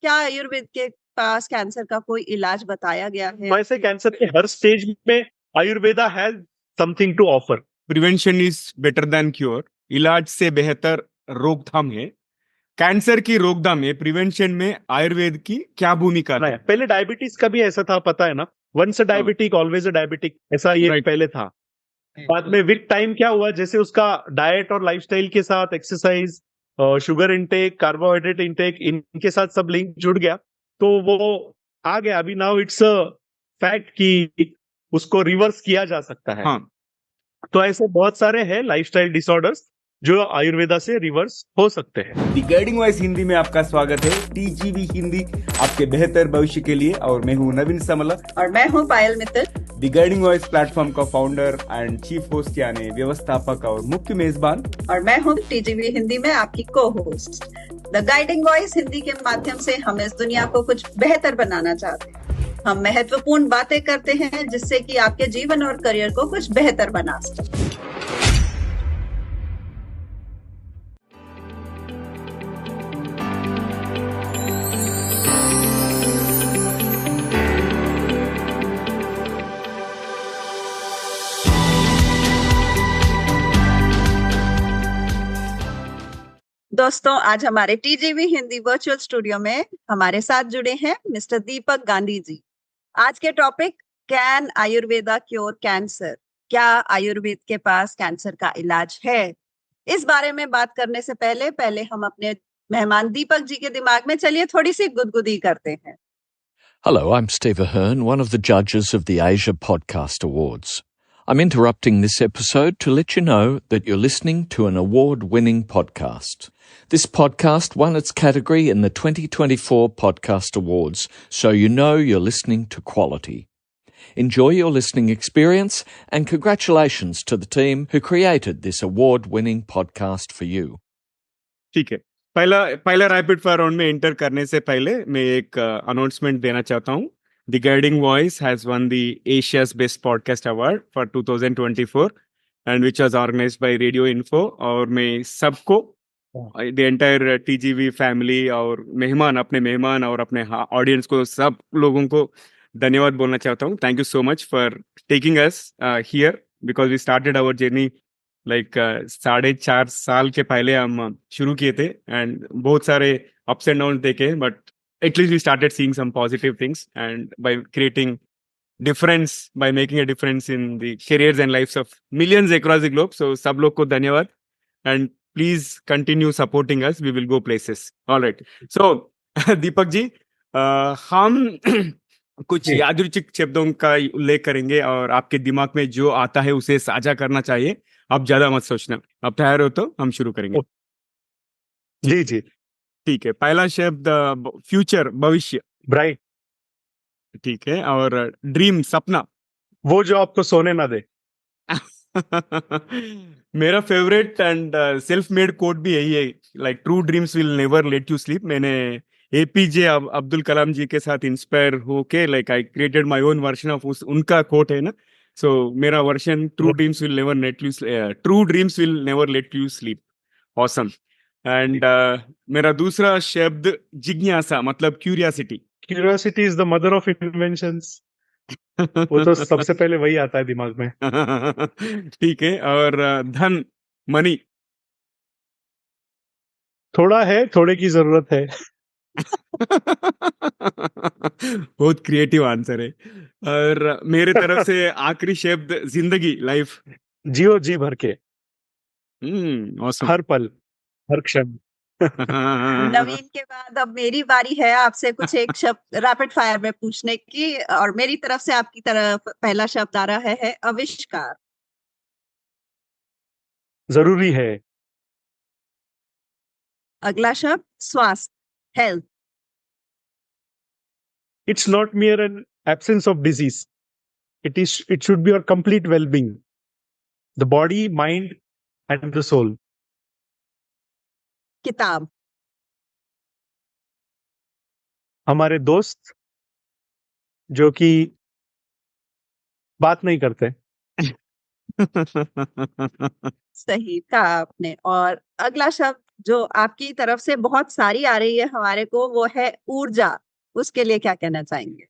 क्या आयुर्वेद के पास कैंसर का कोई इलाज बताया गया है? वैसे कैंसर के हर स्टेज में Ayurveda has something to offer. Prevention is better than cure. इलाज से बेहतर रोकथाम है। कैंसर की रोकथाम में प्रिवेंशन में आयुर्वेद की क्या भूमिका है? पहले डायबिटीज का भी ऐसा था, पता है ना, once a diabetic always a diabetic, ऐसा ये Right. पहले था। बाद में विद टाइम क्या हुआ, जैसे उसका डाइट और लाइफस्टाइल के साथ exercise, sugar intake, carbohydrate intake, इनके साथ सब लिंक जुड़ गया, तो वो आ गया। अभी नाउ इट्स अ फैक्ट कि उसको रिवर्स किया जा सकता है। हाँ। तो ऐसे बहुत सारे हैं लाइफस्टाइल डिसऑर्डर्स जो आयुर्वेदा से रिवर्स हो सकते हैं। दी गाइडिंग वॉइस हिंदी में आपका स्वागत है। टीजीवी हिंदी आपके बेहतर भविष्य के लिए, और मैं हूँ नवीन समला और मैं हूँ Payal Mittal. The guiding voice platform का फाउंडर एंड चीफ होस्ट यानी व्यवस्थापक और मुख्य मेजबान। और मैं हूँ टीजीवी हिंदी में आपकी को host. The guiding voice Hindi के माध्यम से हम इस दुनिया को कुछ बेहतर बनाना चाहते हैं। हम महत्वपूर्ण बातें करते हैं जिससे कि आपके जीवन और करियर को कुछ बेहतर बना सके। दोस्तों, आज हमारे टीजीवी हिंदी वर्चुअल स्टूडियो में हमारे साथ जुड़े हैं मिस्टर दीपक गांधी जी। आज के topic, can Ayurveda cure cancer? क्या आयुर्वेद के पास कैंसर का इलाज है? इस बारे में बात करने से पहले हम अपने मेहमान दीपक जी के दिमाग में चलिए थोड़ी सी गुदगुदी करते हैं। Hello, I'm Steve Ahern, one of the judges of the Asia Podcast Awards. I'm interrupting this episode to let you know that you're listening to an award-winning podcast. This podcast won its category in the 2024 Podcast Awards, so you know you're listening to quality. Enjoy your listening experience, and congratulations to the team who created this award-winning podcast for you. ठीक है, पहला rapid fire round में enter करने से पहले मैं एक announcement देना चाहता हूँ। The guiding voice has won the Asia's best podcast award for 2024 and which was organised by radio info. और मैं सबको, द एंटायर टीजीवी फैमिली और अपने मेहमान और अपने ऑडियंस को, सब लोगों को धन्यवाद बोलना चाहता हूँ। Thank you so much for taking us here, because we started our journey like 4.5 साल के पहले हम शुरू किए थे, एंड बहुत सारे अप्स एंड डाउन देखे, but at least we started seeing some positive things and by creating difference, by making a difference in the careers and lifes of millions across the globe. So सब लोग को धन्यवाद, and please continue supporting us, we will go places. Alright, so Deepak ji, हम कुछ यादृच्छिक शब्दों का उल्लेख करेंगे और आपके दिमाग में जो आता है उसे साझा करना चाहिए। आप ज्यादा मत सोचना। आप तैयार हो तो हम शुरू करेंगे। जी जी, ठीक है। पहला शब्द फ्यूचर, भविष्य। ब्राइट। ठीक है। और ड्रीम, सपना। वो जो आपको सोने ना दे। मेरा favourite and self made quote भी यही है, like true dreams will never let you sleep. मैंने एपीजे अब्दुल कलाम जी के साथ इंस्पायर होके, like I created my own version of उनका कोट है ना। सो मेरा version, true dreams will never let you sleep. Awesome. And मेरा दूसरा शब्द जिज्ञासा, मतलब curiosity. Curiosity is the mother of inventions. वो तो सबसे पहले वही आता है दिमाग में। ठीक है। और धन, मनी। थोड़ा है, थोड़े की जरूरत है। बहुत क्रिएटिव आंसर है। और मेरे तरफ से आखिरी शब्द जिंदगी, लाइफ। जियो जी भर के, awesome. हर पल, हर क्षण। नवीन के बाद अब मेरी बारी है आपसे कुछ एक शब्द रैपिड फायर में पूछने की, और मेरी तरफ से आपकी तरफ पहला शब्द आ रहा है आविष्कार। जरूरी है। अगला शब्द स्वास्थ्य, health. It's not mere an absence of disease. It should be your complete well-being. The body, mind, and the soul. किताब। हमारे दोस्त जो कि बात नहीं करते। सही कहा आपने। और अगला शब्द जो आपकी तरफ से बहुत सारी आ रही है हमारे को, वो है ऊर्जा। उसके लिए क्या कहना चाहेंगे?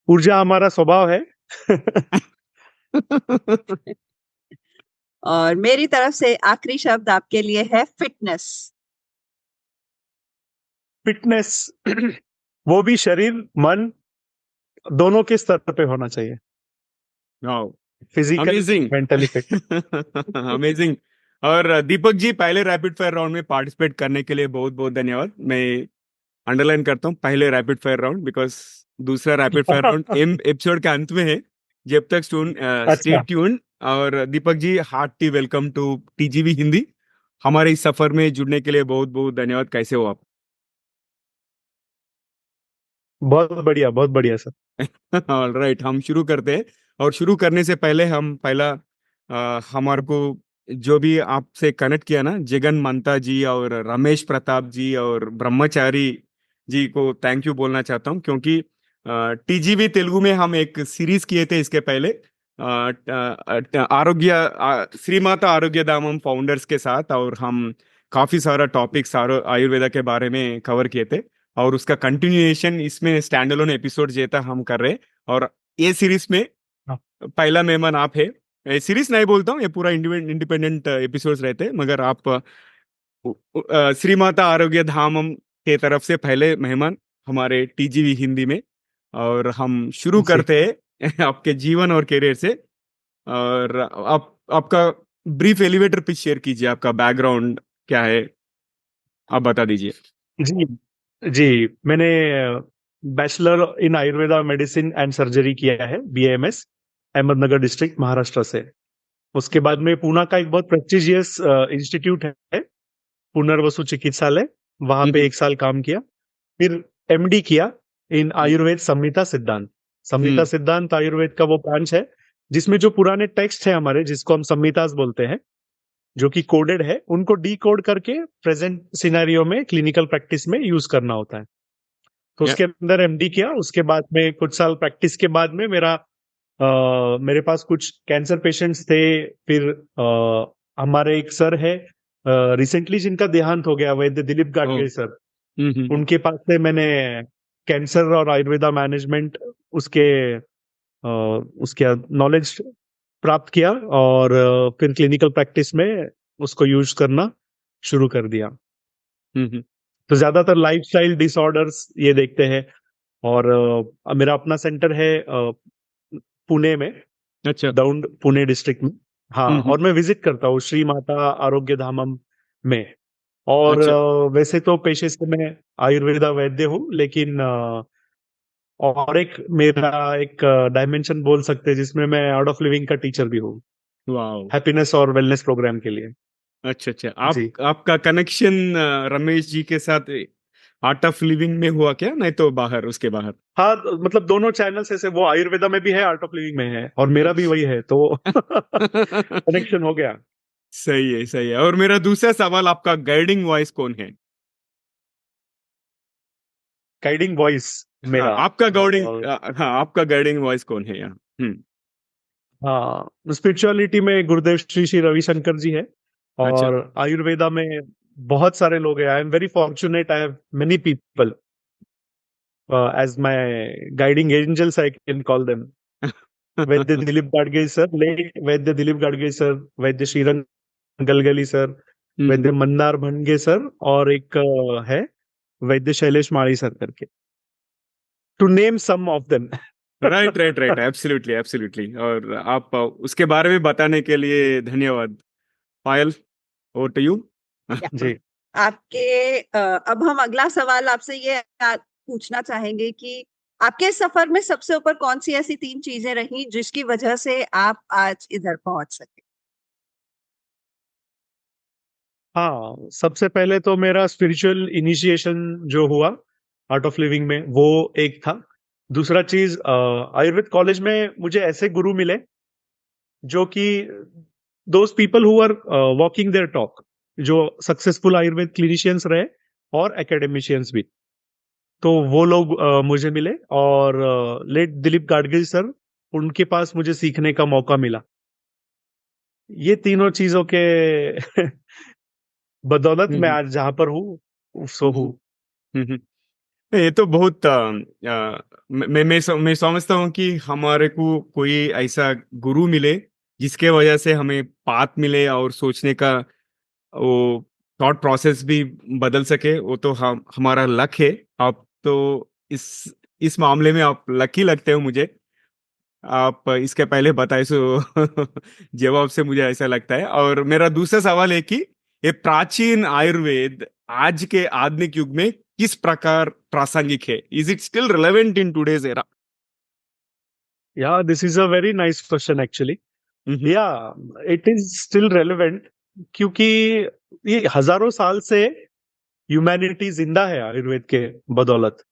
ऊर्जा हमारा स्वभाव है। और मेरी तरफ से आखिरी शब्द आपके लिए है फिटनेस। फिटनेस वो भी शरीर मन दोनों के स्तर पे होना चाहिए, wow, physical amazing, mentally fit. Amazing. और दीपक जी, पहले रैपिड फायर राउंड में पार्टिसिपेट करने के लिए बहुत बहुत धन्यवाद। मैं अंडरलाइन करता हूँ पहले रैपिड फायर राउंड, बिकॉज दूसरा रैपिड फायर राउंड एपिसोड के अंत में है। जब तक स्टे अच्छा, ट्यून। और Deepak ji, hearty welcome to TGV Hindi. हमारे इस सफर में जुड़ने के लिए बहुत बहुत धन्यवाद। कैसे हो आप? बहुत बढ़िया सर। ऑलराइट, हम शुरू करते हैं। और शुरू करने से पहले हम पहला हमारे को जो भी आपसे कनेक्ट किया ना, जगन मंता जी और रमेश प्रताप जी और ब्रह्मचारी जी को थैंक यू बोलना चाहता हूँ, क्योंकि टीजीवी तेलुगु में हम एक सीरीज किए थे इसके पहले, आरोग्य श्री माता आरोग्य धामम फाउंडर्स के साथ, और हम काफी सारा टॉपिक्स आयुर्वेदा के बारे में कवर किए थे। और उसका कंटिन्यूएशन इसमें स्टैंड अलोन एपिसोड जेता हम कर रहे हैं। और ये सीरीज में हाँ। पहला मेहमान आप है। सीरीज नहीं बोलता हूँ, ये पूरा इंडिपेंडेंट एपिसोड्स रहते हैं, मगर आप श्री माता आरोग्य धामम के तरफ से पहले मेहमान हमारे टीजीवी हिंदी में। और हम शुरू जी करते हैं आपके जीवन और करियर से। और आप आपका ब्रीफ एलिवेटर पिच शेयर कीजिए, आपका बैकग्राउंड क्या है, आप बता दीजिए। जी जी, मैंने bachelor in Ayurveda medicine and surgery किया है, BAMS, अहमदनगर डिस्ट्रिक्ट, महाराष्ट्र से। उसके बाद में पूना का एक बहुत प्रेस्टिजियस इंस्टीट्यूट है, पुनर्वसु चिकित्सालय, वहां पे हम्म, 1 साल काम किया। फिर MD किया इन आयुर्वेद संहिता सिद्धांत। संहिता हम्म, सिद्धांत आयुर्वेद का वो ब्रांच है जिसमें जो पुराने टेक्स्ट है हमारे, जिसको हम संहितास बोलते हैं, जो कि कोडेड है, उनको डी कोड करके प्रेजेंट सिनेरियो में क्लिनिकल प्रैक्टिस में यूज करना होता है। तो या, उसके अंदर MD किया। उसके बाद में कुछ साल प्रैक्टिस के बाद में मेरे पास कुछ कैंसर पेशेंट्स थे। फिर हमारे एक सर है रिसेंटली जिनका देहांत हो गया, वैद्य दिलीप ओ, गाडगे सर। हम्म, उनके पास से मैंने कैंसर और आयुर्वेदा मैनेजमेंट उसके उसके नॉलेज प्राप्त किया, और फिर क्लिनिकल प्रैक्टिस में उसको यूज करना शुरू कर दिया। हम्म, तो ज्यादातर लाइफस्टाइल डिसऑर्डर्स ये देखते हैं। और मेरा अपना सेंटर है पुणे में, अच्छा, दौंड पुणे डिस्ट्रिक्ट में। हाँ, हम्म, और मैं विजिट करता हूँ श्री माता आरोग्य धामम में। और अच्छा, वैसे तो पेशे से मैं आयुर्वेदा वैद्य हूँ, लेकिन और एक मेरा एक डायमेंशन बोल सकते हैं जिसमें मैं आर्ट ऑफ लिविंग का टीचर भी हूँ, वाओ, हैप्पीनेस और वेलनेस प्रोग्राम के लिए। अच्छा अच्छा। जी आपका कनेक्शन रमेश जी के साथ आर्ट ऑफ लिविंग में हुआ क्या, नहीं तो बाहर, उसके बाहर? हाँ, मतलब दोनों चैनल्स ऐसे, वो आयुर्वेदा में भी है, आर्ट ऑफ लिविंग में है, और मेरा भी वही है, तो कनेक्शन हो गया। सही है, सही है। और मेरा दूसरा सवाल, आपका गाइडिंग वॉइस कौन है? गाइडिंग वॉइस हाँ, मेरा आपका गाइडिंग, हाँ, आपका गाइडिंग वॉइस कौन है यहाँ? हाँ, स्पिरिचुअलिटी में गुरुदेव श्री श्री रविशंकर जी है। अच्छा, और आयुर्वेदा में बहुत सारे लोग हैं। I am very fortunate, I have many people as my guiding angels, I can call them. वैद्य दिलीप गाडगे सर, लेट वैद्य दिलीप गाडगे सर, वैद्य श्रीरंग गलगली सर, हम्म, वैद्य मंदार भंगे सर, और एक है वैद्य शैलेश माली सर करके, to name some of them. Right right right, absolutely absolutely. और आप उसके बारे में बताने के लिए धन्यवाद। Payal, over to you. Yeah, जी आपके अब हम अगला सवाल आपसे ये पूछना चाहेंगे कि आपके सफर में सबसे ऊपर कौन सी ऐसी 3 चीजें रही जिसकी वजह से आप आज इधर पहुंच सके? हाँ, सबसे पहले तो मेरा स्पिरिचुअल इनिशिएशन जो हुआ आर्ट ऑफ लिविंग में, वो एक था। दूसरा चीज, आयुर्वेद कॉलेज में मुझे ऐसे गुरु मिले जो कि those people who are walking their talk, जो सक्सेसफुल आयुर्वेद क्लिनिशियंस रहे और एकेडमिशियंस भी। तो वो लोग मुझे मिले, और लेट दिलीप गाडगिल सर, उनके पास मुझे सीखने का मौका मिला। ये तीनों चीजों के बदौलत मैं हम्म, आज जहां पर हूँ सो हूँ। हम्म। नहीं, ये तो बहुत मैं समझता हूँ कि हमारे को कोई ऐसा गुरु मिले जिसके वजह से हमें पाथ मिले और सोचने का वो थॉट प्रोसेस भी बदल सके। वो तो हम हमारा लक है। आप तो इस मामले में आप लकी लगते हो मुझे। आप इसके पहले बताए सो जवाब से मुझे ऐसा लगता है। और मेरा दूसरा सवाल है कि ये प्राचीन आयुर्वेद आज के आधुनिक युग में किस प्रकार प्रासंगिक है? Is it still relevant in today's era? Yeah this is a very nice question actually. Yeah it is still relevant, क्योंकि ये हजारों साल से ह्यूमैनिटी जिंदा है आयुर्वेद के बदौलत।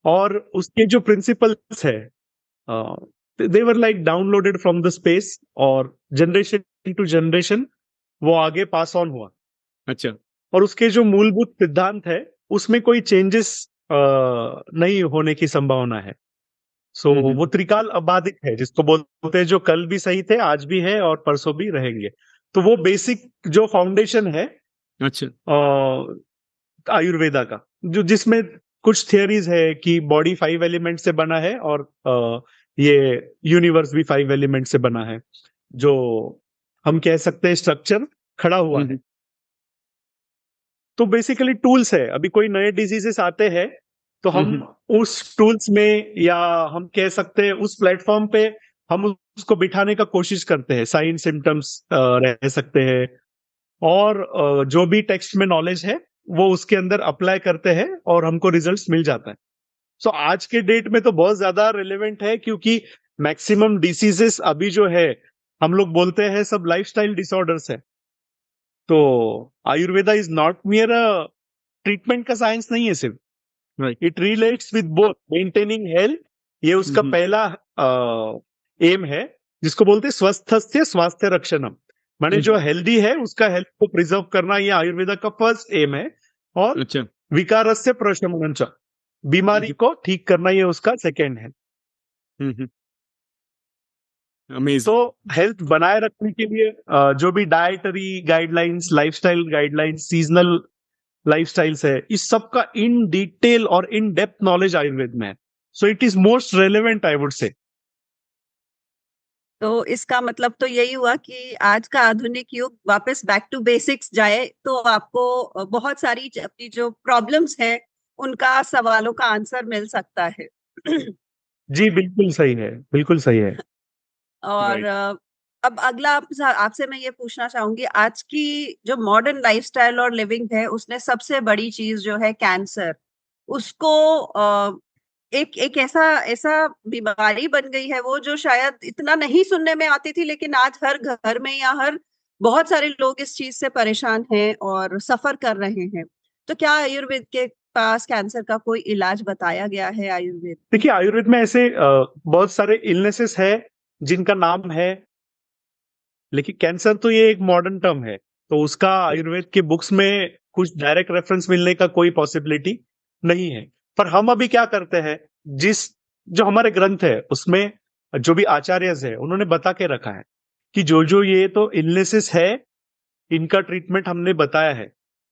और उसके जो प्रिंसिपल्स है they were like downloaded from the space, और जनरेशन टू जनरेशन वो आगे पास ऑन हुआ। अच्छा। और उसके जो मूलभूत सिद्धांत है उसमें कोई चेंजेस नहीं होने की संभावना है। सो वो त्रिकाल अबाधित है, जिसको बोलते हैं जो कल भी सही थे, आज भी है और परसों भी रहेंगे। तो वो बेसिक जो फाउंडेशन है अच्छा। आयुर्वेदा का, जो जिसमें कुछ थियरीज है कि बॉडी 5 एलिमेंट से बना है, और ये यूनिवर्स भी 5 एलिमेंट से बना है, जो हम कह सकते हैं स्ट्रक्चर खड़ा हुआ है। तो बेसिकली टूल्स है। अभी कोई नए डिजीजेस आते हैं तो हम उस टूल्स में, या हम कह सकते हैं उस प्लेटफॉर्म पे हम उसको बिठाने का कोशिश करते हैं। साइन सिम्टम्स रह सकते हैं, और जो भी टेक्स्ट में नॉलेज है वो उसके अंदर अप्लाई करते हैं और हमको रिजल्ट्स मिल जाता है। सो आज के डेट में तो बहुत ज्यादा रिलेवेंट है, क्योंकि मैक्सिमम डिसीजेस अभी जो है हम लोग बोलते हैं सब लाइफस्टाइल डिसऑर्डर्स है। तो Ayurveda is not मियर a treatment का साइंस नहीं है सिर्फ, right. It relates with both maintaining health. ये उसका पहला एम है, जिसको बोलते हैं स्वस्थस्य स्वास्थ्य रक्षणम। माने जो हेल्दी है उसका हेल्थ को प्रिजर्व करना, ये आयुर्वेदा का फर्स्ट एम है। और अच्छा। विकारस्य प्रशमनं च, बीमारी को ठीक करना, ये उसका सेकेंड है। तो अमेजिंग। हेल्थ बनाए रखने के लिए जो भी dietary guidelines, lifestyle guidelines, seasonal lifestyles है, इस सब का इन डिटेल और इन डेप्थ नॉलेज आयुर्वेद में है। सो it is most relevant I would say. तो इसका मतलब तो यही हुआ कि आज का आधुनिक युग वापस बैक टू बेसिक्स जाए तो आपको बहुत सारी अपनी जो प्रॉब्लम्स है उनका सवालों का आंसर मिल सकता है। जी बिल्कुल सही है, बिल्कुल सही है। और राइट। अब अगला आपसे मैं ये पूछना चाहूंगी, आज की जो मॉडर्न लाइफस्टाइल और लिविंग है उसने सबसे बड़ी चीज जो है कैंसर, उसको एक एक ऐसा ऐसा बीमारी बन गई है वो, जो शायद इतना नहीं सुनने में आती थी, लेकिन आज हर घर में या हर बहुत सारे लोग इस चीज से परेशान हैं और सफर कर रहे हैं। तो क्या आयुर्वेद के पास कैंसर का कोई इलाज बताया गया है आयुर्वेद? देखिए आयुर्वेद में ऐसे बहुत सारे इलनेसेस है जिनका नाम है, लेकिन कैंसर तो ये एक मॉडर्न टर्म है, तो उसका आयुर्वेद के बुक्स में कुछ डायरेक्ट रेफरेंस मिलने का कोई पॉसिबिलिटी नहीं है। पर हम अभी क्या करते हैं, जिस जो हमारे ग्रंथ है उसमें जो भी आचार्य है उन्होंने बता के रखा है कि जो जो ये तो इलनेसेस है इनका ट्रीटमेंट हमने बताया है।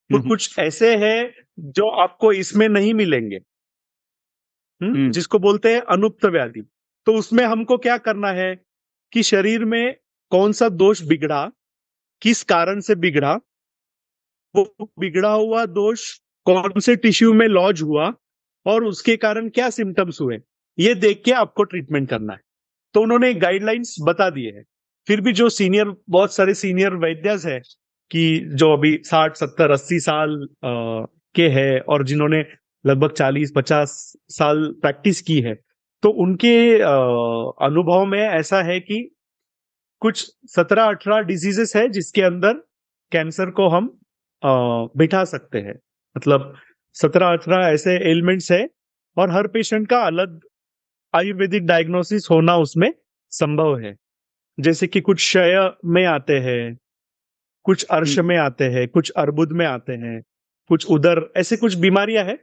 और कुछ ऐसे हैं जो आपको इसमें नहीं मिलेंगे, जिसको बोलते हैं अनुप्त व्याधि। तो उसमें हमको क्या करना है कि शरीर में कौन सा दोष बिगड़ा, किस कारण से बिगड़ा, वो बिगड़ा हुआ दोष कौन से टिश्यू में लॉज हुआ, और उसके कारण क्या सिम्टम्स हुए, ये देख के आपको ट्रीटमेंट करना है। तो उन्होंने गाइडलाइंस बता दिए हैं। फिर भी जो सीनियर, बहुत सारे सीनियर वैद्यस है कि जो अभी 60 70 80 साल के हैं और जिन्होंने लगभग 40 50 साल प्रैक्टिस की है, तो उनके अनुभव में ऐसा है कि कुछ 17 18 डिजीजेस है जिसके अंदर कैंसर को हम बिठा सकते हैं। मतलब 17 18 ऐसे एलिमेंट्स है, और हर पेशेंट का अलग आयुर्वेदिक डायग्नोसिस होना उसमें संभव है। जैसे कि कुछ क्षय में आते हैं, कुछ अर्श में आते हैं, कुछ अर्बुद में आते हैं, कुछ उदर, ऐसे कुछ बीमारियां हैं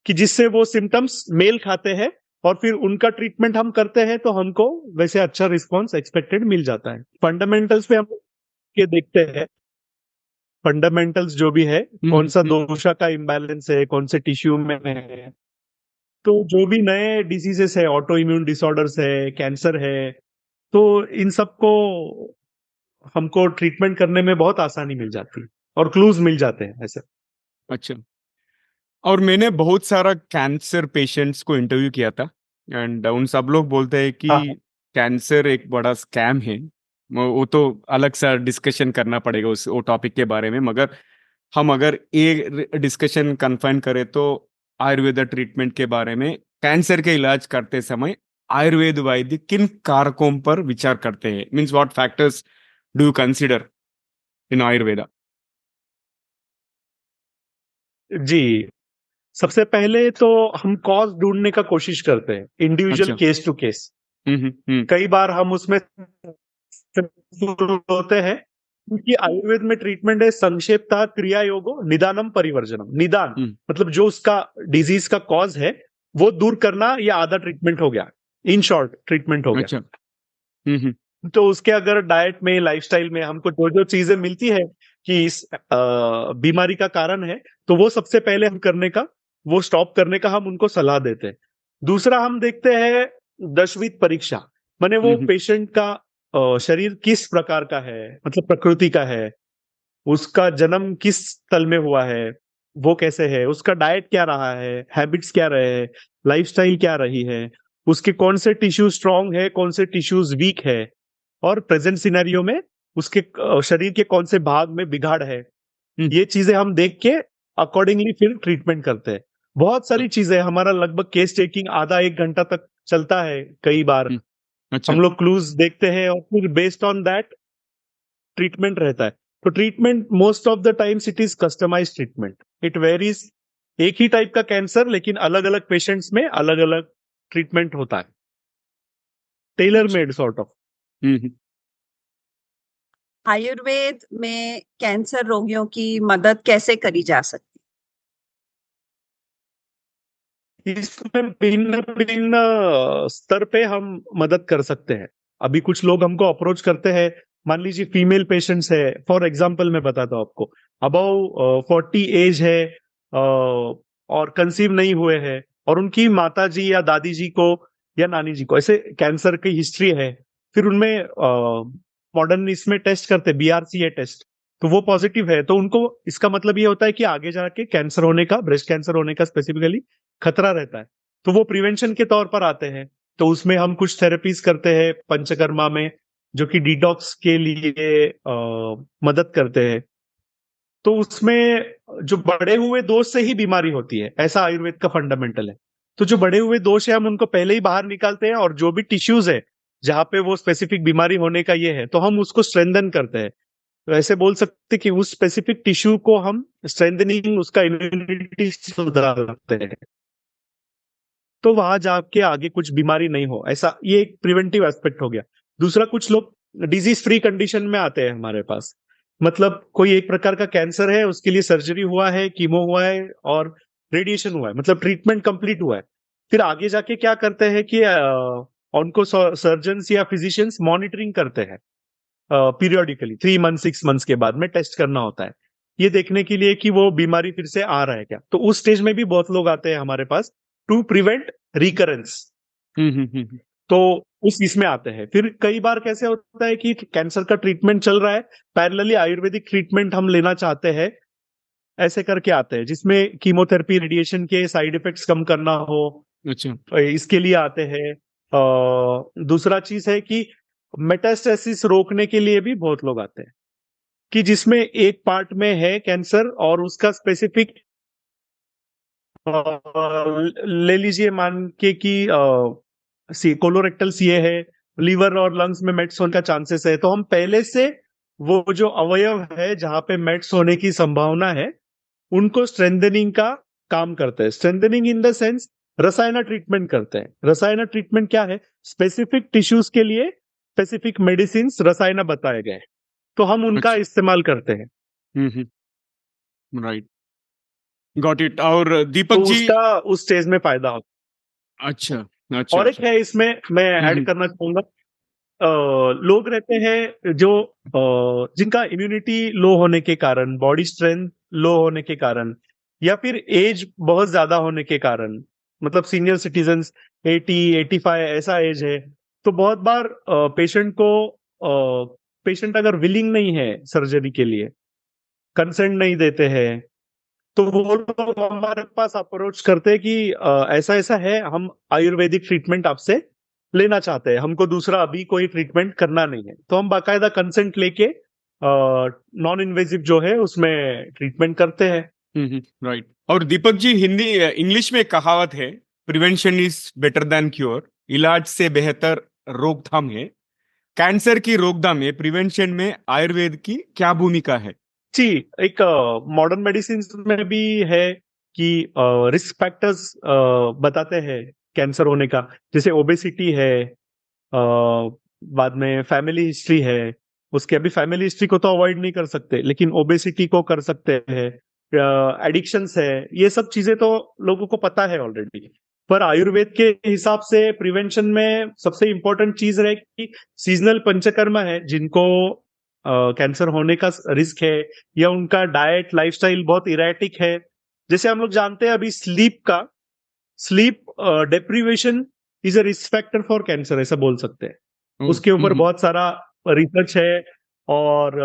कि जिससे वो सिम्टम्स मेल खाते हैं, और फिर उनका ट्रीटमेंट हम करते हैं तो हमको वैसे अच्छा रिस्पॉन्स एक्सपेक्टेड मिल जाता है। फंडामेंटल्स पे हम ये देखते हैं फंडामेंटल्स जो भी है, कौन सा दोषा का इम्बैलेंस है, कौन से टिश्यू में है। तो जो भी नए डिजीजेस है, ऑटो इम्यून डिसऑर्डर्स है, कैंसर है, तो इन सबको हमको ट्रीटमेंट करने में बहुत आसानी मिल जाती है और क्लूज मिल जाते हैं ऐसे। अच्छा। और मैंने बहुत सारा कैंसर पेशेंट्स को इंटरव्यू किया था, एंड उन सब लोग बोलते हैं कि हाँ। कैंसर एक बड़ा स्कैम है। वो तो अलग सा डिस्कशन करना पड़ेगा वो टॉपिक के बारे में, मगर हम अगर ये डिस्कशन कन्फाइन करें तो आयुर्वेदा ट्रीटमेंट के बारे में, कैंसर के इलाज करते समय आयुर्वेद वैद्य किन कारकों पर विचार करते हैं, means what factors do you consider in Ayurveda? जी, सबसे पहले तो हम कॉज ढूंढने का कोशिश करते हैं, इंडिविजुअल अच्छा। Case to case. हम्म। कई बार हम उसमें होते हैं, क्योंकि आयुर्वेद में ट्रीटमेंट है संक्षेपतः क्रिया योगो निदानम परिवर्जनम। निदान मतलब जो उसका डिजीज का कॉज है वो दूर करना, ये आधा ट्रीटमेंट हो गया, इन शॉर्ट ट्रीटमेंट हो गया। अच्छा। तो उसके अगर डाइट में, लाइफस्टाइल में हमको जो जो चीजें मिलती है कि इस बीमारी का कारण है, तो वो सबसे पहले हम करने का, वो स्टॉप करने का हम उनको सलाह देते हैं। दूसरा हम देखते हैं दशविध परीक्षा, माने वो पेशेंट का शरीर किस प्रकार का है, मतलब प्रकृति का है, उसका जन्म किस स्थल में हुआ है, वो कैसे है, उसका डाइट क्या रहा है, हैबिट्स क्या रहे हैं, लाइफस्टाइल क्या रही है, उसके कौन से टिश्यू स्ट्रांग है, कौन से टिश्यूज वीक है, और प्रेजेंट सिनेरियो में उसके शरीर के कौन से भाग में बिगाड़ है। ये चीजें हम देख के अकॉर्डिंगली फिर ट्रीटमेंट करते हैं। बहुत सारी चीजें, हमारा लगभग केस टेकिंग आधा एक घंटा तक चलता है कई बार। अच्छा। हम लोग क्लूज देखते हैं और फिर बेस्ड ऑन दैट ट्रीटमेंट रहता है। तो treatment most of the times it is customize treatment, it varies. एक ही टाइप का कैंसर लेकिन अलग अलग पेशेंट्स में अलग अलग ट्रीटमेंट होता है, tailor made sort of. Ayurveda में कैंसर रोगियों की मदद कैसे करी जा सकती इसमें भिन्न भिन्न स्तर पे हम मदद कर सकते हैं। अभी कुछ लोग हमको अप्रोच करते हैं, मान लीजिए फीमेल पेशेंट्स है, फॉर एग्जांपल मैं बताता हूँ आपको, अबव 40 एज है, और कंसीव नहीं हुए हैं, और उनकी माता जी या दादी जी को या नानी जी को ऐसे कैंसर की हिस्ट्री है, फिर उनमें मॉडर्न इसमें टेस्ट करते, BRCA टेस्ट, तो वो पॉजिटिव है, तो उनको इसका मतलब ये होता है कि आगे जाके कैंसर होने का, ब्रेस्ट कैंसर होने का स्पेसिफिकली खतरा रहता है। तो वो प्रिवेंशन के तौर पर आते हैं, तो उसमें हम कुछ थेरेपीज करते हैं पंचकर्मा में, जो कि डिटॉक्स के लिए मदद करते हैं। तो उसमें जो बढ़े हुए दोष से ही बीमारी होती है, ऐसा आयुर्वेद का फंडामेंटल है। तो जो बढ़े हुए दोष है हम उनको पहले ही बाहर निकालते हैं, और जो भी टिश्यूज है जहां पे वो स्पेसिफिक बीमारी होने का ये है, तो हम उसको स्ट्रेंथन करते हैं। तो ऐसे बोल सकते कि उस स्पेसिफिक टिश्यू को हम स्ट्रेंथनिंग, उसका इम्यूनिटी सुधारते हैं, तो वहां जाके आगे कुछ बीमारी नहीं हो, ऐसा ये एक प्रिवेंटिव एस्पेक्ट हो गया। दूसरा, कुछ लोग डिजीज फ्री कंडीशन में आते हैं हमारे पास, मतलब कोई एक प्रकार का कैंसर है, उसके लिए सर्जरी हुआ है, कीमो हुआ है और रेडिएशन हुआ है, मतलब ट्रीटमेंट कंप्लीट हुआ है। फिर आगे जाके क्या करते हैं कि उनको सर्जन्स या फिजिशियंस मॉनिटरिंग करते हैं पीरियोडिकली, 3 मंथ 6 मंथ्स के बाद में टेस्ट करना होता है, ये देखने के लिए कि वो बीमारी फिर से आ रहा है क्या। तो उस स्टेज में भी बहुत लोग आते हैं हमारे पास टू प्रिवेंट रिकरेंस। तो उस इसमें आते हैं। फिर कई बार कैसे होता है कि कैंसर का ट्रीटमेंट चल रहा है, पैरेलली आयुर्वेदिक ट्रीटमेंट हम लेना चाहते हैं, ऐसे करके आते हैं, जिसमें कीमोथेरेपी, रेडिएशन के साइड इफेक्ट्स कम करना हो। अच्छा। इसके लिए आते हैं। दूसरा चीज है कि मेटास्टेसिस रोकने के लिए भी बहुत लोग आते हैं, कि जिसमें एक पार्ट में है कैंसर और उसका स्पेसिफिक, ले लीजिए मान के कि कोलोरेक्टल सीए है, लीवर और लंग्स में मेट्स होने का चांसेस है, तो हम पहले से वो जो अवयव है जहां पे मेट्स होने की संभावना है, उनको स्ट्रेंथनिंग का काम करते हैं। स्ट्रेंथनिंग इन द सेंस रसायन ट्रीटमेंट करते हैं। रसायन ट्रीटमेंट क्या है? स्पेसिफिक टिश्यूज के लिए स्पेसिफिक मेडिसिन रसायन बताए गए, तो हम उनका इस्तेमाल करते हैं। Right, got it. और तो दीपक जी, उसका उस स्टेज में फायदा होता अच्छा है। अच्छा और एक अच्छा। है इसमें मैं ऐड करना चाहूंगा, लोग रहते हैं जो जिनका इम्यूनिटी लो होने के कारण, बॉडी स्ट्रेंथ लो होने के कारण, या फिर एज बहुत ज्यादा होने के कारण, मतलब सीनियर सिटीजन्स 80, 85 ऐसा एज है, तो बहुत बार पेशेंट अगर विलिंग नहीं है सर्जरी के लिए, कंसेंट नहीं देते हैं, तो वो लोग हमारे पास अप्रोच करते हैं कि ऐसा ऐसा है, हम आयुर्वेदिक ट्रीटमेंट आपसे लेना चाहते हैं, हमको दूसरा अभी कोई ट्रीटमेंट करना नहीं है। तो हम बाकायदा कंसेंट लेके नॉन इन्वेजिव जो है उसमें ट्रीटमेंट करते हैं। राइट। और दीपक जी, हिंदी इंग्लिश में कहावत है, prevention is better than cure, इलाज से बेहतर रोकथाम है। कैंसर की रोकथाम में प्रिवेंशन में आयुर्वेद की क्या भूमिका है? जी, एक मॉडर्न मेडिसिन में भी है कि रिस्क फैक्टर्स बताते हैं कैंसर होने का, जैसे ओबेसिटी है, बाद में फैमिली हिस्ट्री है। उसके अभी फैमिली हिस्ट्री को तो अवॉइड नहीं कर सकते, लेकिन ओबेसिटी को कर सकते हैं, एडिक्शंस है, ये सब चीजें तो लोगों को पता है ऑलरेडी। पर आयुर्वेद के हिसाब से प्रिवेंशन में सबसे इंपॉर्टेंट चीज है कि सीजनल पंचकर्म है, जिनको कैंसर होने का रिस्क है, या उनका डाइट लाइफस्टाइल बहुत इरेटिक है। जैसे हम लोग जानते हैं अभी sleep deprivation is a risk factor for cancer, ऐसा बोल सकते हैं। उसके ऊपर बहुत सारा रिसर्च है, और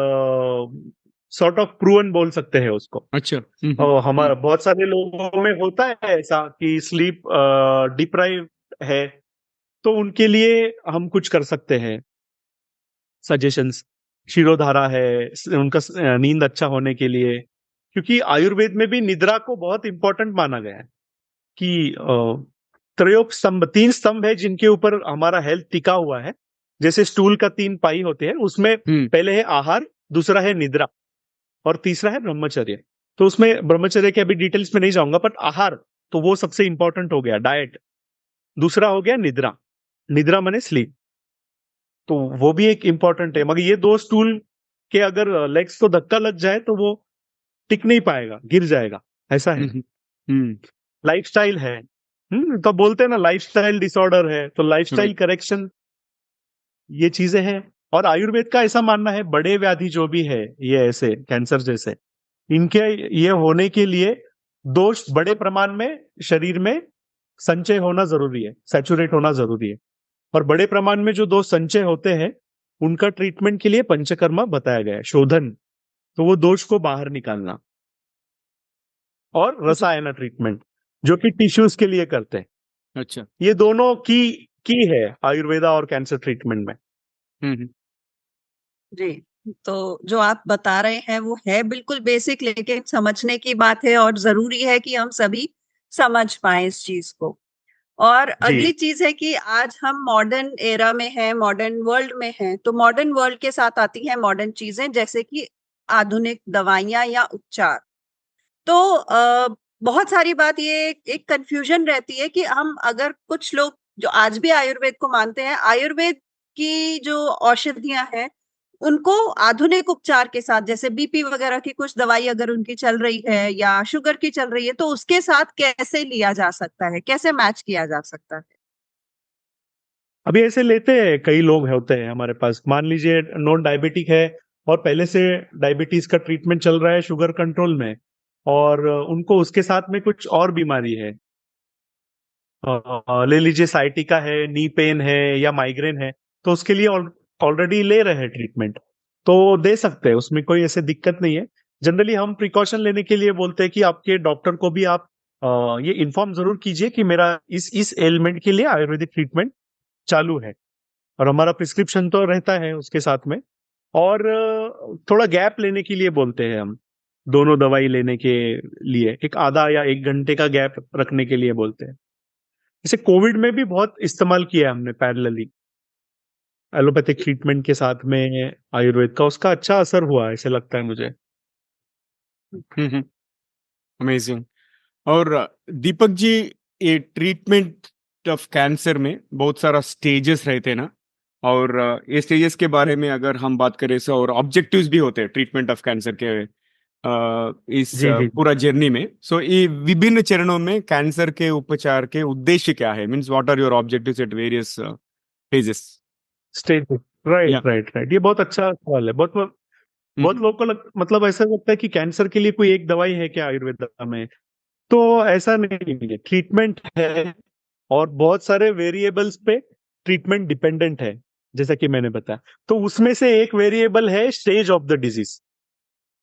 सॉर्ट ऑफ प्रूवन बोल सकते हैं उसको। अच्छा। और हमारा बहुत सारे लोगों में होता है ऐसा कि स्लीप डिप्राइव है, तो उनके लिए हम कुछ कर सकते हैं। सजेशंस, शिरोधारा है उनका नींद अच्छा होने के लिए, क्योंकि आयुर्वेद में भी निद्रा को बहुत इंपॉर्टेंट माना गया है कि त्रयोग स्तंभ, 3 स्तंभ है जिनके ऊपर हमारा हेल्थ टिका हुआ है। जैसे स्टूल का 3 पाई होते हैं, उसमें पहले है आहार, दूसरा है निद्रा, और तीसरा है ब्रह्मचर्य। तो उसमें ब्रह्मचर्य के अभी डिटेल्स में नहीं जाऊंगा, बट आहार तो वो सबसे इंपॉर्टेंट हो गया, डाइट। दूसरा हो गया निद्रा, निद्रा माने स्लीप, तो वो भी एक इंपॉर्टेंट है। मगर ये 2 स्टूल के अगर लेग्स को धक्का लग जाए तो वो टिक नहीं पाएगा, गिर जाएगा, ऐसा है। लाइफस्टाइल है, तो बोलते हैं ना लाइफस्टाइल डिसऑर्डर है, तो लाइफस्टाइल करेक्शन, ये चीजें हैं। और आयुर्वेद का ऐसा मानना है, बड़े व्याधि जो भी है, ये ऐसे कैंसर जैसे, इनके ये होने के लिए दोष बड़े प्रमाण में शरीर में संचय होना जरूरी है, सैचुरेट होना जरूरी है। और बड़े प्रमाण में जो दोष संचय होते हैं, उनका ट्रीटमेंट के लिए पंचकर्मा बताया गया है, शोधन, तो वो दोष को बाहर निकालना, और रसायन ट्रीटमेंट जो कि टिश्यूज के लिए करते हैं। अच्छा। ये दोनों की है आयुर्वेदा और कैंसर ट्रीटमेंट में। जी, तो जो आप बता रहे हैं वो है बिल्कुल बेसिक, लेकिन समझने की बात है, और जरूरी है कि हम सभी समझ पाए इस चीज को। और अगली चीज है कि आज हम मॉडर्न एरा में हैं, मॉडर्न वर्ल्ड में हैं, तो मॉडर्न वर्ल्ड के साथ आती हैं मॉडर्न चीजें, जैसे कि आधुनिक दवाइयां या उपचार। तो बहुत सारी बात, ये एक कंफ्यूजन रहती है कि हम, अगर कुछ लोग जो आज भी आयुर्वेद को मानते हैं, आयुर्वेद की जो औषधियां हैं उनको आधुनिक उपचार के साथ, जैसे बीपी वगैरह की कुछ दवाई अगर उनकी चल रही है या शुगर की चल रही है, तो उसके साथ कैसे लिया जा सकता है, कैसे मैच किया जा सकता है? अभी ऐसे लेते हैं, कई लोग होते हैं हमारे पास, मान लीजिए नॉन डायबिटिक है और पहले से डायबिटीज का ट्रीटमेंट चल रहा है शुगर कंट्रोल में, और उनको उसके साथ में कुछ और बीमारी है, ले लीजिए साइटिका है, नी पेन है, या माइग्रेन है, तो उसके लिए ऑलरेडी ले रहे हैं ट्रीटमेंट, तो दे सकते हैं, उसमें कोई ऐसे दिक्कत नहीं है। जनरली हम प्रिकॉशन लेने के लिए बोलते हैं कि आपके डॉक्टर को भी आप ये इन्फॉर्म जरूर कीजिए कि मेरा इस एलिमेंट के लिए आयुर्वेदिक ट्रीटमेंट चालू है, और हमारा प्रिस्क्रिप्शन तो रहता है उसके साथ में। और थोड़ा गैप लेने के लिए बोलते हैं हम, दोनों दवाई लेने के लिए एक आधा या 1 घंटे का गैप रखने के लिए बोलते हैं। जैसे कोविड में भी बहुत इस्तेमाल किया है हमने पैरेलली, एलोपैथिक ट्रीटमेंट के साथ में आयुर्वेद का, उसका अच्छा असर हुआ ऐसे लगता है मुझे। अमेजिंग। और दीपक जी, ये ट्रीटमेंट ऑफ कैंसर में बहुत सारा स्टेजेस रहते हैं ना, और ये स्टेजेस के बारे में अगर हम बात करें सो, और ऑब्जेक्टिव्स भी होते हैं ट्रीटमेंट ऑफ कैंसर के इस जी। पूरा जर्नी में। सो ये विभिन्न चरणों में कैंसर के उपचार के उद्देश्य क्या है, means what are your objectives at various phases? Stage Yeah. Right right right, ये बहुत अच्छा सवाल है। बहुत बहुत लोगों को मतलब ऐसा लगता है कि कैंसर के लिए कोई एक दवाई है क्या आयुर्वेदा में, तो ऐसा नहीं है, ट्रीटमेंट है और बहुत सारे वेरिएबल्स पे ट्रीटमेंट डिपेंडेंट है, जैसा कि मैंने बताया। तो उसमें से एक वेरिएबल है स्टेज ऑफ द डिजीज।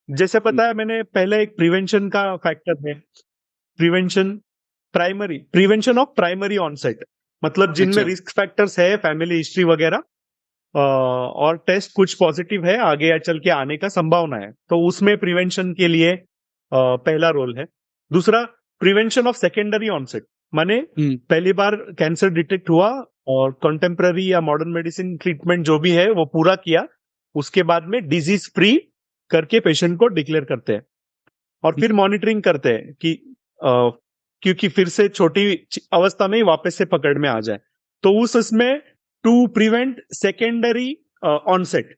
जैसे पता है मैंने पहले एक प्रिवेंशन का फैक्टर है, प्रिवेंशन ऑफ प्राइमरी ऑनसेट, मतलब जिनमें अच्छा। रिस्क फैक्टर्स है, फैमिली हिस्ट्री वगैरह, और टेस्ट कुछ पॉजिटिव है, आगे चल के आने का संभावना है, तो उसमें प्रिवेंशन के लिए पहला रोल है। दूसरा, प्रिवेंशन ऑफ सेकेंडरी ऑनसेट, माने पहली बार कैंसर डिटेक्ट हुआ और कंटेम्पररी या मॉडर्न मेडिसिन ट्रीटमेंट जो भी है वो पूरा किया, उसके बाद में डिजीज फ्री करके पेशेंट को डिक्लेयर करते हैं और फिर मॉनिटरिंग करते हैं कि क्योंकि फिर से छोटी अवस्था में ही वापस से पकड़ में आ जाए, तो उसमें टू प्रिवेंट सेकेंडरी ऑनसेट,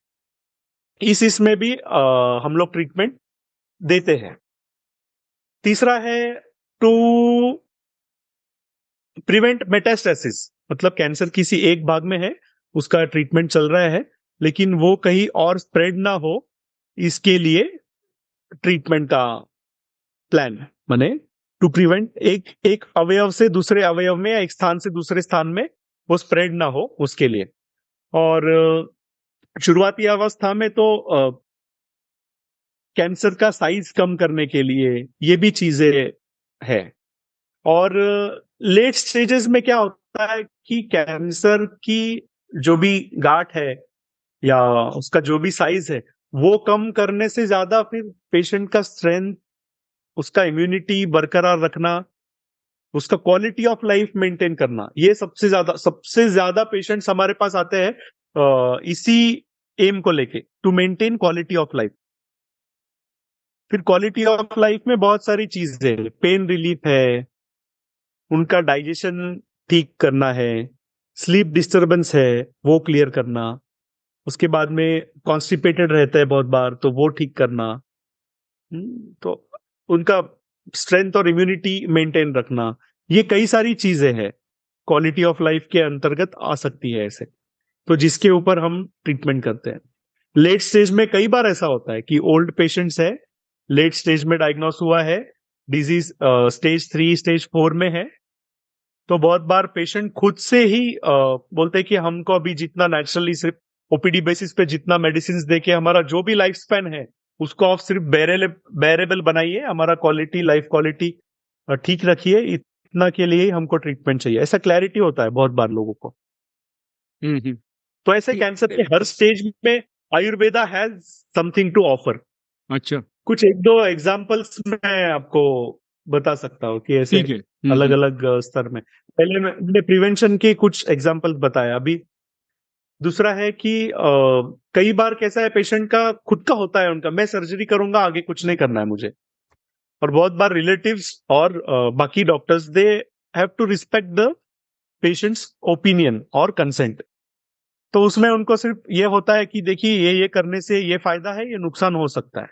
इसमें भी हम लोग ट्रीटमेंट देते हैं। तीसरा है टू प्रिवेंट मेटास्टेसिस, मतलब कैंसर किसी एक भाग में है, उसका ट्रीटमेंट चल रहा है, लेकिन वो कहीं और स्प्रेड ना हो, इसके लिए ट्रीटमेंट का प्लान, माने टू प्रिवेंट एक अवयव से दूसरे अवयव में या एक स्थान से दूसरे स्थान में वो स्प्रेड ना हो, उसके लिए। और शुरुआती अवस्था में तो कैंसर का साइज कम करने के लिए ये भी चीजें है। और लेट स्टेजेस में क्या होता है कि कैंसर की जो भी गांठ है या उसका जो भी साइज है, वो कम करने से ज्यादा फिर पेशेंट का स्ट्रेंथ, उसका इम्यूनिटी बरकरार रखना, उसका क्वालिटी ऑफ लाइफ मेंटेन करना, ये सबसे ज्यादा पेशेंट्स हमारे पास आते हैं इसी एम को लेके, to maintain quality of life. फिर क्वालिटी ऑफ लाइफ में बहुत सारी चीजें, पेन रिलीफ है, उनका डाइजेशन ठीक करना है, स्लीप डिस्टरबेंस है वो क्लियर करना, उसके बाद में कॉन्स्टिपेटेड रहता है बहुत बार तो वो ठीक करना, तो उनका स्ट्रेंथ और इम्यूनिटी मेंटेन रखना, ये कई सारी चीजें हैं क्वालिटी ऑफ लाइफ के अंतर्गत आ सकती है ऐसे, तो जिसके ऊपर हम ट्रीटमेंट करते हैं। लेट स्टेज में कई बार ऐसा होता है कि ओल्ड पेशेंट्स है, लेट स्टेज में डायग्नोस हुआ है, डिजीज स्टेज 3 स्टेज 4 में है, तो बहुत बार पेशेंट खुद से ही बोलते हैं कि हमको अभी जितना नेचुरली सिर्फ ओपीडी बेसिस पे जितना मेडिसिन दे के हमारा जो भी लाइफ स्पैन है उसको आप सिर्फ बेरेबल बनाइए, हमारा लाइफ क्वालिटी ठीक रखिए, इतना के लिए ही हमको ट्रीटमेंट चाहिए, ऐसा क्लैरिटी होता है बहुत बार लोगों को। तो ऐसे कैंसर के हर स्टेज में Ayurveda has something to offer. अच्छा, कुछ एक दो एग्जांपल्स मैं आपको बता सकता हूँ कि ऐसे ठीक है। अलग अलग स्तर में। पहले मैंने प्रिवेंशन के कुछ एग्जांपल बताया, अभी दूसरा है कि कई बार कैसा है, पेशेंट का खुद का होता है, उनका मैं सर्जरी करूंगा, आगे कुछ नहीं करना है मुझे, और बहुत बार रिलेटिव्स और बाकी doctors they have to respect the patient's opinion और कंसेंट, तो उसमें उनको सिर्फ ये होता है कि देखिए ये करने से ये फायदा है, ये नुकसान हो सकता है,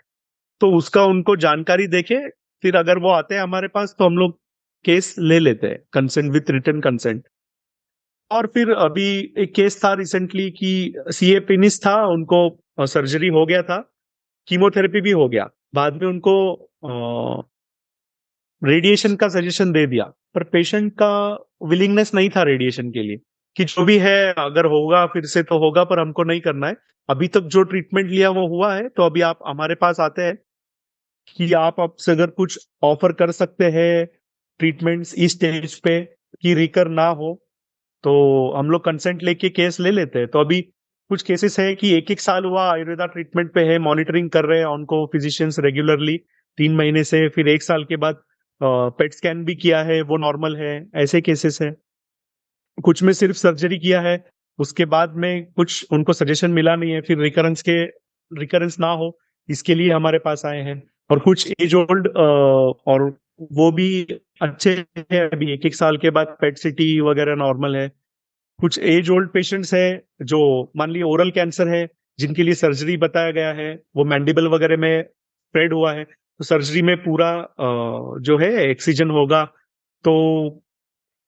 तो उसका उनको जानकारी देके फिर अगर वो आते हैं हमारे पास तो हम लोग केस ले लेते हैं, कंसेंट विथ रिटन कंसेंट। और फिर अभी एक केस था रिसेंटली कि सीए पिनिस था, उनको सर्जरी हो गया था, कीमोथेरेपी भी हो गया, बाद में उनको रेडिएशन का सजेशन दे दिया, पर पेशेंट का विलिंगनेस नहीं था रेडिएशन के लिए, कि जो भी है अगर होगा फिर से तो होगा, पर हमको नहीं करना है, अभी तक जो ट्रीटमेंट लिया वो हुआ है, तो अभी आप हमारे पास आते हैं कि आप आपसे अगर कुछ ऑफर कर सकते हैं ट्रीटमेंट्स इस स्टेज पे कि रिकर ना हो, तो हम लोग कंसेंट लेके केस ले लेते हैं। तो अभी कुछ केसेस है कि एक साल हुआ आयुर्वेदा ट्रीटमेंट पे है, मॉनिटरिंग कर रहे हैं उनको फिजिशियंस रेगुलरली 3 महीने से, फिर 1 साल के बाद पेट स्कैन भी किया है, वो नॉर्मल है, ऐसे केसेस है। कुछ में सिर्फ सर्जरी किया है, उसके बाद में कुछ उनको सजेशन मिला नहीं है, फिर रिकरेंस ना हो इसके लिए हमारे पास आए हैं। और कुछ एज ओल्ड और वो भी अच्छे हैं, अभी 1 साल के बाद पेट सिटी वगैरह नॉर्मल है। कुछ एज ओल्ड पेशेंट्स है जो मान लीजिए ओरल कैंसर है, जिनके लिए सर्जरी बताया गया है, वो मैंडिबल वगैरह में स्प्रेड हुआ है, तो सर्जरी में पूरा जो है एक्सीजन होगा, तो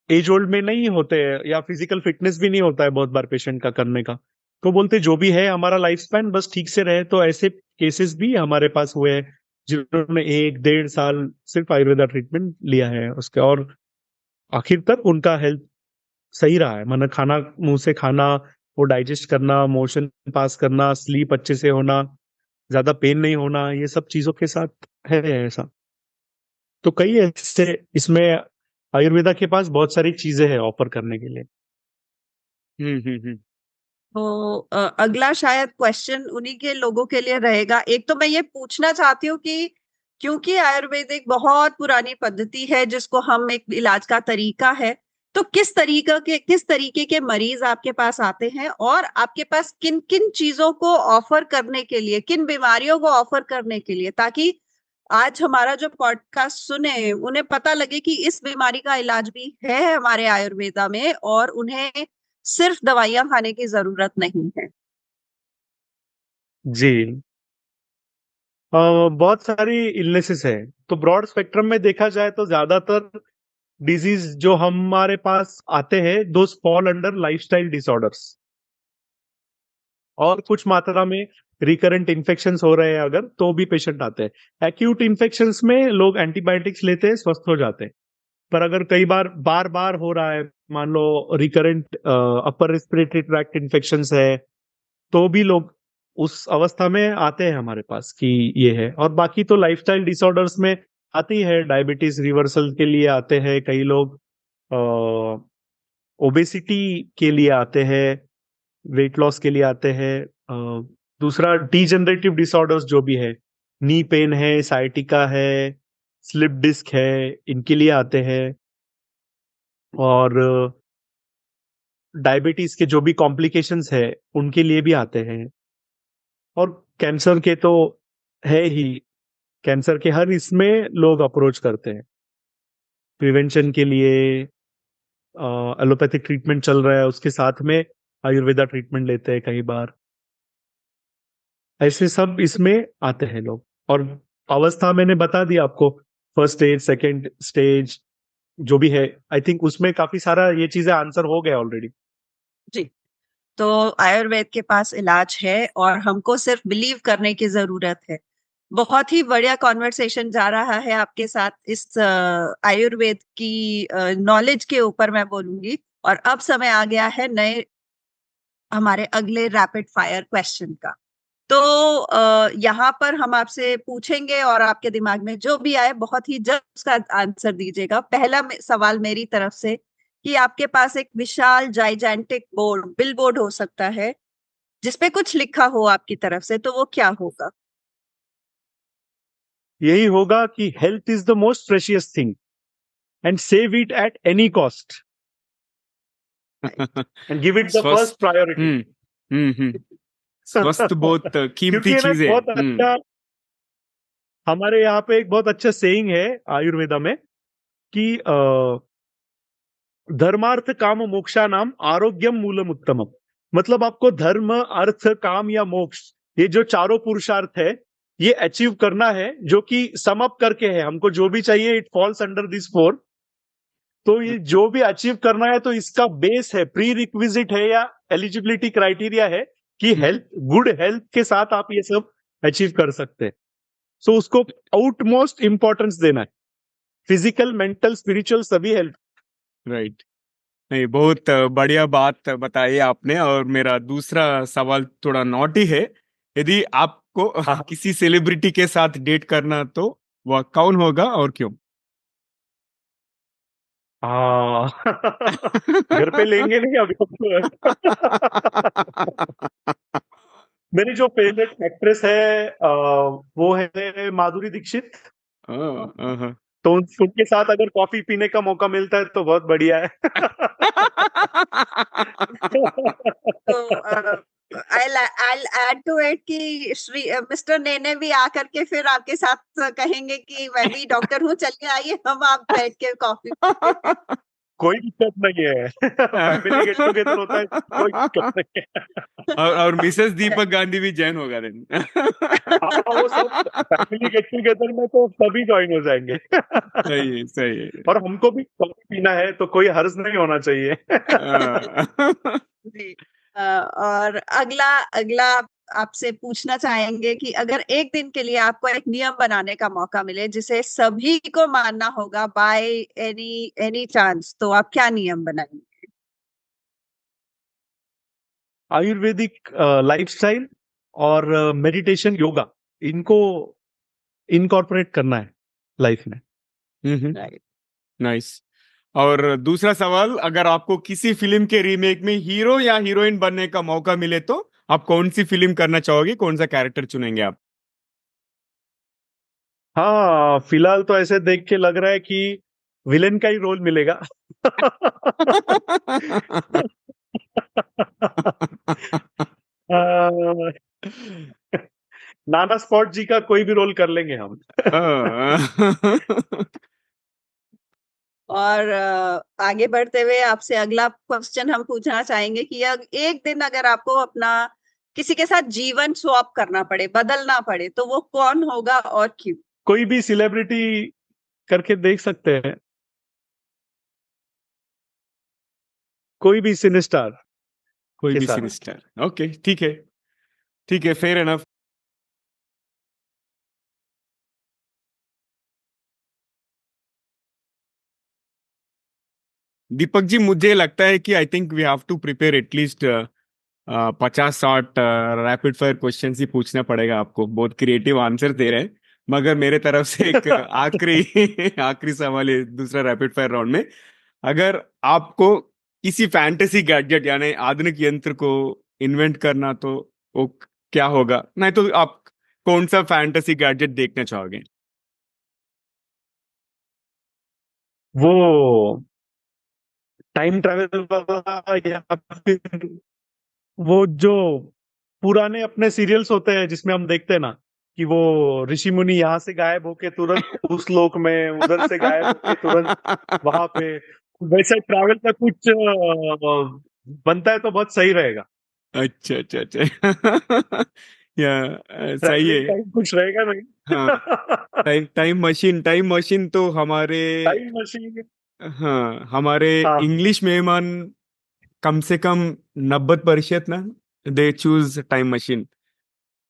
एज ओल्ड में नहीं होते हैं, या फिजिकल फिटनेस भी नहीं होता है बहुत बार पेशेंट का करने का, तो बोलते जो भी है हमारा लाइफ स्पैन बस ठीक से रहे। तो ऐसे केसेस भी हमारे पास हुए हैं जिन्होंने 1-1.5 साल सिर्फ आयुर्वेदा ट्रीटमेंट लिया है उसके, और आखिर तक उनका हेल्थ सही रहा है। मतलब खाना मुंह से खाना, वो डाइजेस्ट करना, मोशन पास करना, स्लीप अच्छे से होना, ज्यादा पेन नहीं होना, ये सब चीजों के साथ है ऐसा। तो कई ऐसे इसमें आयुर्वेदा के पास बहुत सारी चीजें हैं ऑफर करने के लिए। हम्म। तो अगला शायद क्वेश्चन उन्हीं के लोगों के लिए रहेगा। एक तो मैं ये पूछना चाहती हूँ कि क्योंकि आयुर्वेद एक बहुत पुरानी पद्धति है जिसको हम एक इलाज का तरीका है, तो किस तरीके के मरीज आपके पास आते हैं और आपके पास किन किन चीजों को ऑफर करने के लिए, किन बीमारियों को ऑफर करने के लिए, ताकि आज हमारा जो पॉडकास्ट सुने उन्हें पता लगे कि इस बीमारी का इलाज भी है हमारे आयुर्वेदा में और उन्हें सिर्फ दवाइयां खाने की जरूरत नहीं है। जी। बहुत सारी इलनेसेस है। तो ब्रॉड स्पेक्ट्रम में देखा जाए तो ज्यादातर डिजीज जो हमारे पास आते हैं दो फॉल अंडर लाइफस्टाइल डिसऑर्डर्स, और कुछ मात्रा में रिकरेंट इन्फेक्शंस हो रहे हैं अगर तो भी पेशेंट आते हैं। एक्यूट इन्फेक्शंस में लोग एंटीबायोटिक्स लेते हैं, स्वस्थ हो जाते हैं। पर अगर कई बार बार बार हो रहा है, मान लो recurrent upper respiratory tract infections है, तो भी लोग उस अवस्था में आते हैं हमारे पास कि ये है। और बाकी तो लाइफस्टाइल डिसऑर्डर्स में आती है, डायबिटीज रिवर्सल के लिए आते हैं कई लोग, ओबेसिटी के लिए आते हैं, वेट लॉस के लिए आते हैं। दूसरा डीजनरेटिव डिसऑर्डर्स जो भी है, नी पेन है, साइटिका है, स्लिप डिस्क है, इनके लिए आते हैं। और डायबिटीज के जो भी कॉम्प्लिकेशंस है उनके लिए भी आते हैं। और कैंसर के तो है ही, कैंसर के हर इसमें लोग अप्रोच करते हैं प्रिवेंशन के लिए। एलोपैथिक ट्रीटमेंट चल रहा है, उसके साथ में आयुर्वेदा ट्रीटमेंट लेते हैं कई बार। ऐसे सब इसमें आते हैं लोग। और अवस्था मैंने बता दी आपको, फर्स्ट स्टेज, सेकंड स्टेज जो भी है, आई थिंक उसमें काफी सारा ये चीजें आंसर हो गया ऑलरेडी। जी। तो आयुर्वेद के पास इलाज है और हमको सिर्फ बिलीव करने की जरूरत है। बहुत ही बढ़िया कॉन्वर्सेशन जा रहा है आपके साथ इस आयुर्वेद की नॉलेज के ऊपर मैं बोलूंगी। और अब समय आ गया है नए हमारे अगले रैपिड फायर क्वेश्चन का। तो यहाँ पर हम आपसे पूछेंगे और आपके दिमाग में जो भी आए बहुत ही जल्द उसका आंसर दीजिएगा। पहला सवाल मेरी तरफ से कि आपके पास एक विशाल जाइजेंटिक बोर्ड, बिल बोर्ड हो सकता है जिसपे कुछ लिखा हो आपकी तरफ से, तो वो क्या होगा? यही होगा कि health is the most precious thing and save it at any cost and give it the first priority. स्वस्थ बहुत कीमती क्योंकि ना चीज है। बहुत अच्छा, हमारे यहाँ पे एक बहुत अच्छा सेइंग है आयुर्वेदा में कि धर्मार्थ काम मोक्षा नाम आरोग्यम मूलम उत्तमम। मतलब आपको धर्म, अर्थ, काम या मोक्ष, ये जो चारों पुरुषार्थ है ये अचीव करना है, जो कि सम अप करके है। हमको जो भी चाहिए it falls under this four. तो ये जो भी अचीव करना है तो इसका बेस है, प्री रिक्विजिट है या एलिजिबिलिटी क्राइटेरिया है कि हेल्थ, गुड हेल्थ के साथ आप ये सब अचीव कर सकते हैं। सो उसको आउटमोस्ट इंपॉर्टेंस देना है, फिजिकल, मेंटल, स्पिरिचुअल सभी हेल्थ। राइट। नहीं, बहुत बढ़िया बात बताई आपने। और मेरा दूसरा सवाल थोड़ा नॉटी है। यदि आपको किसी सेलिब्रिटी के साथ डेट करना तो वह कौन होगा और क्यों? हाँ घर पे लेंगे नहीं अभी मेरी जो फेवरेट एक्ट्रेस है वो है माधुरी दीक्षित। तो उनके साथ अगर कॉफी पीने का मौका मिलता है तो बहुत बढ़िया है तो I'll add to it कि श्री मिस्टर नेने भी आकर के फिर आपके साथ कहेंगे कि मैं भी डॉक्टर हूँ, चलिए आइए हम आप बैठ के कॉफी कोई दिक्कत नहीं है फैमिली गेट टुगेदर होता है, कोई दिक्कत नहीं है और मिसेस दीपक गांधी भी जैन होगा देन। वो सब फैमिली गेट टुगेदर में तो सभी ज्वाइन हो जाएंगे सही है, सही है। और हमको भी कॉफी पीना है तो कोई हर्ज नहीं होना चाहिए जी। और अगला अगला आपसे पूछना चाहेंगे कि अगर एक दिन के लिए आपको एक नियम बनाने का मौका मिले जिसे सभी को मानना होगा बाय एनी एनी चांस, तो आप क्या नियम बनाएंगे? आयुर्वेदिक लाइफस्टाइल और मेडिटेशन, योगा, इनको इनकॉर्पोरेट करना है लाइफ में। राइट। नाइस। और दूसरा सवाल, अगर आपको किसी फिल्म के रीमेक में हीरो या हीरोइन बनने का मौका मिले तो आप कौन सी फिल्म करना चाहोगे, कौन सा कैरेक्टर चुनेंगे आप? हाँ, फिलहाल तो ऐसे देख के लग रहा है कि विलेन का ही रोल मिलेगा। अ, नाना स्पॉट जी का कोई भी रोल कर लेंगे हम। और आगे बढ़ते हुए आपसे अगला क्वेश्चन हम पूछना चाहेंगे कि एक दिन अगर आपको अपना किसी के साथ जीवन स्वैप करना पड़े, बदलना पड़े, तो वो कौन होगा और क्यों? कोई भी सेलिब्रिटी करके देख सकते हैं, कोई भी सिने स्टार कोई के भी साथ। Scene star. ओके, ठीक है, ठीक है, फेयर एनफ। दीपक जी, मुझे लगता है कि I think we have to prepare at least 50-60 rapid fire question ही पूछना पड़ेगा आपको। बहुत क्रिएटिव आंसर दे रहे हैं, मगर मेरे तरफ से एक आखिरी आखिरी सवाल है दूसरा रैपिड फायर राउंड में। अगर आपको किसी फैंटेसी गैजेट यानी आधुनिक यंत्र को इन्वेंट करना, तो वो क्या होगा? नहीं तो आप कौन सा फैंटेसी गैजेट देखना चाहोगे? वो टाइम ट्रैवल वाला, या फिर वो जो पुराने अपने सीरियल्स होते हैं जिसमें हम देखते हैं ना कि वो ऋषि मुनि यहाँ से गायब होके तुरंत उस लोक में, उधर से गायब होके तुरंत वहां पे, वैसा ट्रैवल का कुछ बनता है तो बहुत सही रहेगा। अच्छा, अच्छा, अच्छा। या सही ट्रैवलिंग है। टाइम कुछ रहेगा हाँ, नहीं। टाइम मशीन तो हमारे, टाइम मशीन। हाँ, हमारे हाँ, इंग्लिश मेहमान कम से कम 90% ना, they choose time machine.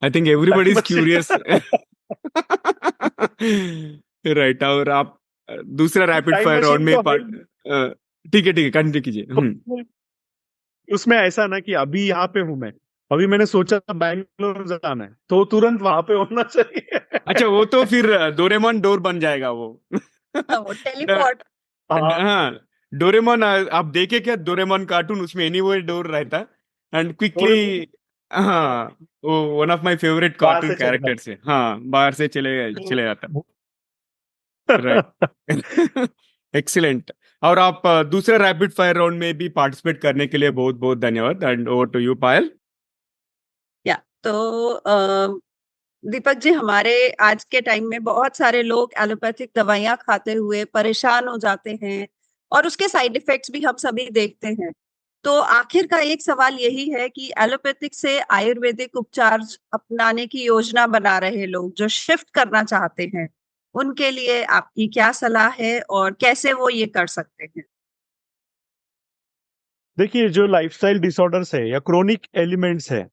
I think everybody time is machine. Curious. Right. और आप दूसरा rapid time fire round machine में तो है पार्ट, ठीक है, ठीक है, कंटिन्यू कीजिए। ही। उसमें ऐसा ना कि अभी यहाँ पे हूं मैं, अभी मैंने सोचा था बैंगलोर जाना है तो तुरंत वहां पे होना चाहिए। अच्छा, वो तो फिर डोरेमोन डोर बन जाएगा वो। वो टेलीपोर्ट। हाँ, हाँ, डोरेमोन, आप देखे क्या डोरेमोन कार्टून? उसमें एनीवेयर डोर रहता एंड क्विकली, थोड़े हाँ, वो वन ऑफ माय फेवरेट बाहर कार्टून से चले कैरेक्टर्स है। हाँ, बाहर से चले चले जाता। जाते। राइट। एक्सीलेंट। और आप दूसरे रैपिड फायर राउंड में भी पार्टिसिपेट करने के लिए बहुत बहुत धन्यवाद। एंड ओवर टू यू, पायल। या तो दीपक जी, हमारे आज के टाइम में बहुत सारे लोग एलोपैथिक दवाइयां खाते हुए परेशान हो जाते हैं और उसके साइड इफेक्ट्स भी हम सभी देखते हैं। तो आखिर का एक सवाल यही है कि एलोपैथिक से आयुर्वेदिक उपचार अपनाने की योजना बना रहे लोग जो शिफ्ट करना चाहते हैं, उनके लिए आपकी क्या सलाह है और कैसे वो ये कर सकते हैं? देखिए, जो लाइफस्टाइल डिसऑर्डर्स है या क्रोनिक एलिमेंट्स है,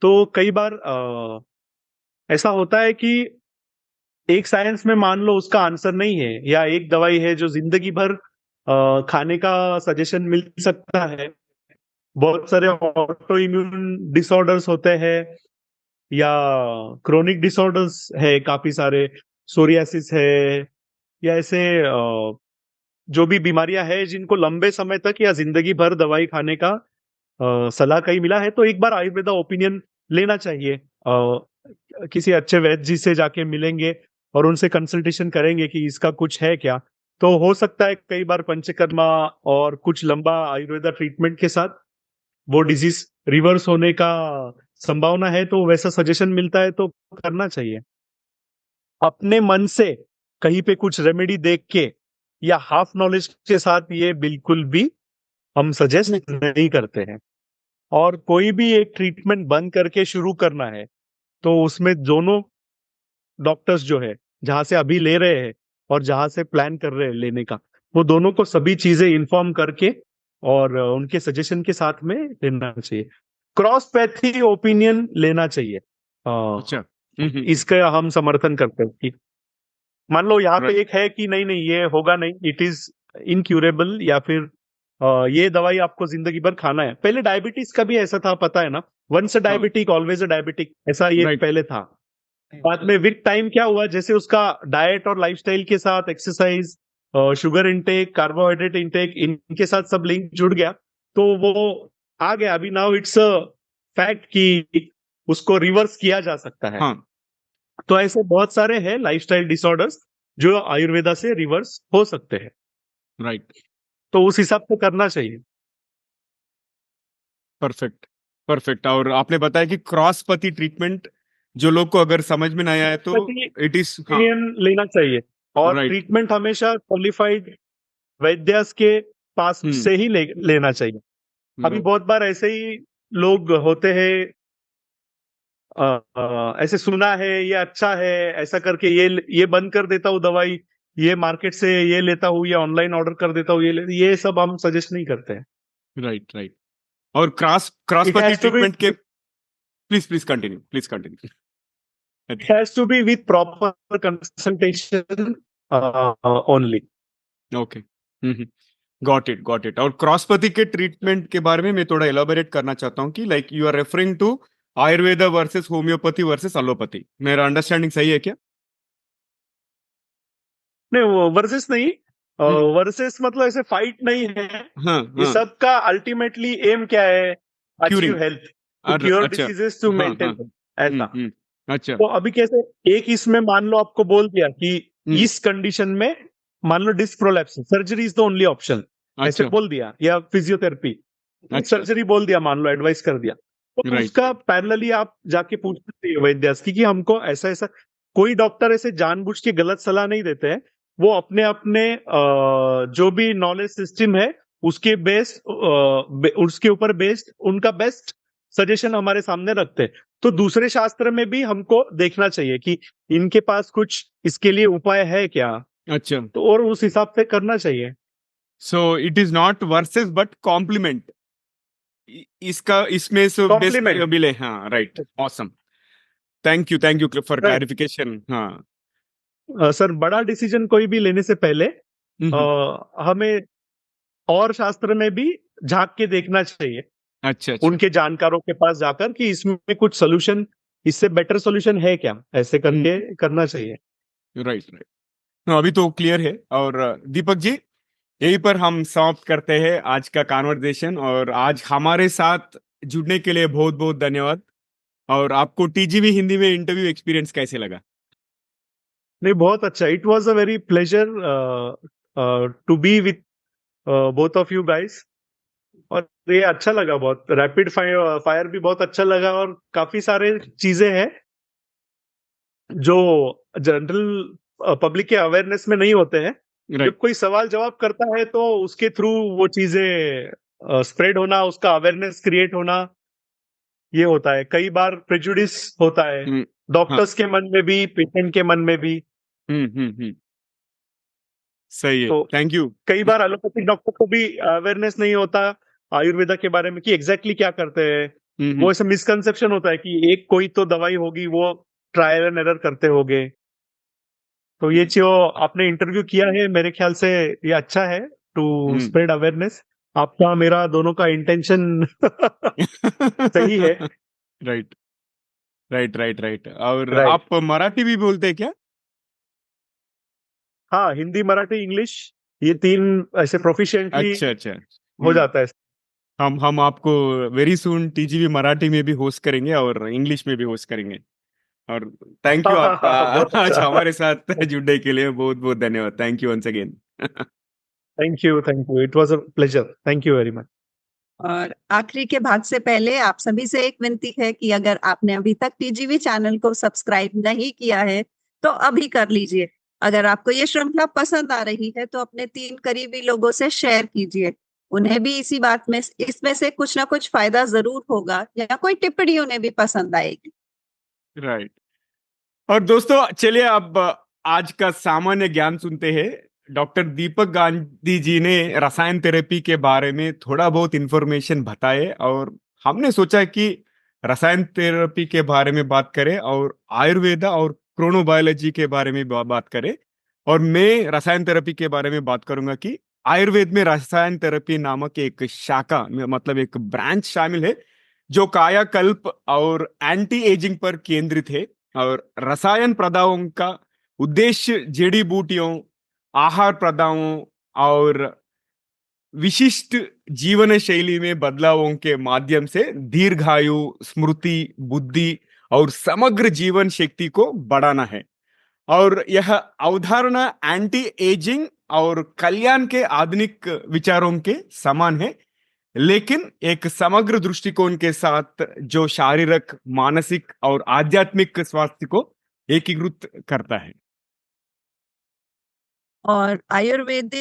तो कई बार ऐसा होता है कि एक साइंस में मान लो उसका आंसर नहीं है, या एक दवाई है जो जिंदगी भर खाने का सजेशन मिल सकता है। बहुत सारे ऑटो इम्यून डिसऑर्डर्स होते हैं, या क्रोनिक डिसऑर्डर्स है काफी सारे, सोरियासिस है, या ऐसे जो भी बीमारियां हैं जिनको लंबे समय तक या जिंदगी भर दवाई खाने का सलाह कहीं मिला है, तो एक बार आयुर्वेदा ओपिनियन लेना चाहिए। किसी अच्छे वैद्य जी से जाके मिलेंगे और उनसे कंसल्टेशन करेंगे कि इसका कुछ है क्या। तो हो सकता है कई बार पंचकर्मा और कुछ लंबा आयुर्वेदा ट्रीटमेंट के साथ वो डिजीज रिवर्स होने का संभावना है, तो वैसा सजेशन मिलता है तो करना चाहिए। अपने मन से कहीं पे कुछ रेमेडी देख के या हाफ नॉलेज के साथ ये बिल्कुल भी हम सजेस्ट नहीं करते हैं। और कोई भी एक ट्रीटमेंट बंद करके शुरू करना है तो उसमें दोनों डॉक्टर्स जो है, जहां से अभी ले रहे हैं और जहां से प्लान कर रहे हैं लेने का, वो दोनों को सभी चीजें इन्फॉर्म करके और उनके सजेशन के साथ में लेना चाहिए। क्रॉस पैथी ओपिनियन लेना चाहिए। अच्छा। इसका हम समर्थन करते हैं कि मान लो यहाँ पे Right. एक है कि नहीं नहीं ये होगा नहीं, इट इज इनक्यूरेबल, या फिर ये दवाई आपको जिंदगी भर खाना है। पहले डायबिटीज का भी ऐसा था, पता है ना, once a diabetic always a diabetic, ऐसा ये Right. पहले था। बाद में विद टाइम क्या हुआ, जैसे उसका डाइट और लाइफस्टाइल के साथ exercise, sugar intake, carbohydrate intake, इनके साथ सब लिंक जुड़ गया, तो वो आ गया। अभी नाउ इट्स अ फैक्ट कि उसको रिवर्स किया जा सकता है। हाँ। तो ऐसे बहुत सारे हैं लाइफस्टाइल डिसऑर्डर्स जो आयुर्वेदा से रिवर्स हो सकते हैं, राइट। तो उस हिसाब से करना चाहिए। Perfect, perfect. और आपने बताया कि क्रॉस पति ट्रीटमेंट जो लोग को अगर समझ में नहीं आया तो इट इज, हाँ, ओपिनियन लेना चाहिए, और राइट। ट्रीटमेंट हमेशा क्वालिफाइड वैद्यस के पास से ही लेना चाहिए। अभी बहुत बार ऐसे ही लोग होते हैं, ऐसे सुना है ये अच्छा है, ऐसा करके ये बंद कर देता हूँ दवाई, ये मार्केट से ये लेता हूँ, या ऑनलाइन ऑर्डर कर देता हूँ, ये सब हम सजेस्ट नहीं करते हैं। Right, right. और क्रॉस It पति has to be ट्रीटमेंट के, please continue. it has to be with proper consultation only. Okay, got it. और क्रॉस पति के ट्रीटमेंट के बारे में मैं थोड़ा एलाबोरेट करना चाहता हूँ कि like you are referring to Ayurveda versus homeopathy versus allopathy. मेरा अंडरस्टैंडिंग सही है क्या? नहीं, वो वर्सेस नहीं, वर्सेस मतलब ऐसे फाइट नहीं है। हाँ, ये सबका अल्टीमेटली एम क्या है, achieve Curing. Health, to cure अच्छा। डिसीजेस, टू हाँ, मेंटेन, ऐसा। अच्छा। तो अभी कैसे एक इसमें मान लो आपको बोल दिया कि हम्म, इस कंडीशन में मान लो disc prolapse, surgery is the only option, ऐसे अच्छा, बोल दिया, या फिजियोथेरेपी, अच्छा। सर्जरी बोल दिया, मान लो एडवाइस कर दिया, तो Right. उसका पैरेलली आप जाके पूछ सकते हैं वैद्य से कि हमको ऐसा ऐसा। कोई डॉक्टर ऐसे जानबूझ के गलत सलाह नहीं देते हैं, वो अपने अपने जो भी नॉलेज सिस्टम है उसके उसके ऊपर बेस्ड उनका बेस्ट सजेशन हमारे सामने रखते हैं। तो दूसरे शास्त्र में भी हमको देखना चाहिए कि इनके पास कुछ इसके लिए उपाय है क्या, अच्छा। तो और उस हिसाब से करना चाहिए। So it is not versus but complement, इसका इसमें से बेस्ट कॉम्प्लीमेंट, मिले। हाँ, right, awesome. Thank you for right. Clarification. हाँ। सर, बड़ा डिसीजन कोई भी लेने से पहले हमें और शास्त्र में भी झांक के देखना चाहिए, अच्छा। उनके जानकारों के पास जाकर कि इसमें कुछ सोल्यूशन, इससे बेटर सोल्यूशन है क्या, ऐसे करके करना चाहिए। राइट। अभी तो क्लियर है। और दीपक जी, यहीं पर हम समाप्त करते हैं आज का कॉन्वर्सेशन। और आज हमारे साथ जुड़ने के लिए बहुत बहुत धन्यवाद। और आपको टीजीवी हिंदी में इंटरव्यू एक्सपीरियंस कैसे लगा? नहीं, बहुत अच्छा, it was a very pleasure to be with both of you guys, और ये अच्छा लगा बहुत। रैपिड फायर भी बहुत अच्छा लगा, और काफी सारे चीजें हैं जो जनरल पब्लिक के अवेयरनेस में नहीं होते हैं। जब कोई सवाल जवाब करता है तो उसके थ्रू वो चीजें स्प्रेड होना, उसका अवेयरनेस क्रिएट होना, ये होता है। कई बार प्रेजुडिस होता है डॉक्टर्स के मन में भी, पेशेंट के मन में भी। सही है, तो थैंक यू। कई बार एलोपैथिक डॉक्टर को भी अवेयरनेस नहीं होता आयुर्वेदा के बारे में कि एग्जैक्टली क्या करते हैं। वो ऐसा मिसकंसेप्शन होता है कि एक कोई तो दवाई होगी, वो ट्रायल एंड एरर करते होंगे। तो ये जो आपने इंटरव्यू किया है, मेरे ख्याल से ये अच्छा है टू स्प्रेड अवेयरनेस। आपका मेरा दोनों का इंटेंशन सही है। राइट। और राइट। आप मराठी भी बोलते हैं क्या? हाँ, हिंदी, मराठी, इंग्लिश, ये 3 ऐसे प्रोफिशिएंटली अच्छा। हो जाता है। हम आपको वेरी सून टीजीवी मराठी में भी होस्ट करेंगे और इंग्लिश में भी होस्ट करेंगे। और थैंक यू आपका बहुत आज अच्छा। हमारे साथ जुड़ने के लिए बहुत बहुत धन्यवाद। Thank you once again. Thank you, it was a pleasure, thank you very much. और आखिरी के भाग से पहले आप सभी से एक विनती है कि अगर आपने अभी तक टीजीवी चैनल को सब्सक्राइब नहीं किया है तो अभी कर लीजिए। अगर आपको ये श्रृंखला पसंद आ रही है तो अपने 3 करीबी लोगों से शेयर कीजिए, उन्हें भी इसी बात में इसमें से कुछ ना कुछ फायदा जरूर होगा, या कोई टिप्पणी उन्हें भी पसंद आएगी। राइट। और दोस्तों, चलिए अब आज का सामान्य ज्ञान सुनते हैं। डॉक्टर दीपक गांधी जी ने रसायन थेरेपी के बारे में थोड़ा बहुत इंफॉर्मेशन बताए और हमने सोचा कि रसायन थेरेपी के बारे में बात करें और आयुर्वेदा और क्रोनोबायोलॉजी के बारे में बात करें। और मैं रसायन थेरेपी के बारे में बात करूंगा कि आयुर्वेद में रसायन थेरेपी नामक एक शाखा मतलब एक ब्रांच शामिल है जो कायाकल्प और एंटी एजिंग पर केंद्रित है। और रसायन प्रदाओं का उद्देश्य जड़ी बूटियों, आहार प्रदाओं और विशिष्ट जीवन शैली में बदलावों के माध्यम से दीर्घायु, स्मृति, बुद्धि और समग्र जीवन शक्ति को बढ़ाना है। और यह अवधारणा एंटी एजिंग और कल्याण के आधुनिक विचारों के समान है, लेकिन एक समग्र दृष्टिकोण के साथ जो शारीरिक, मानसिक और आध्यात्मिक स्वास्थ्य को एकीकृत करता है। और आयुर्वेद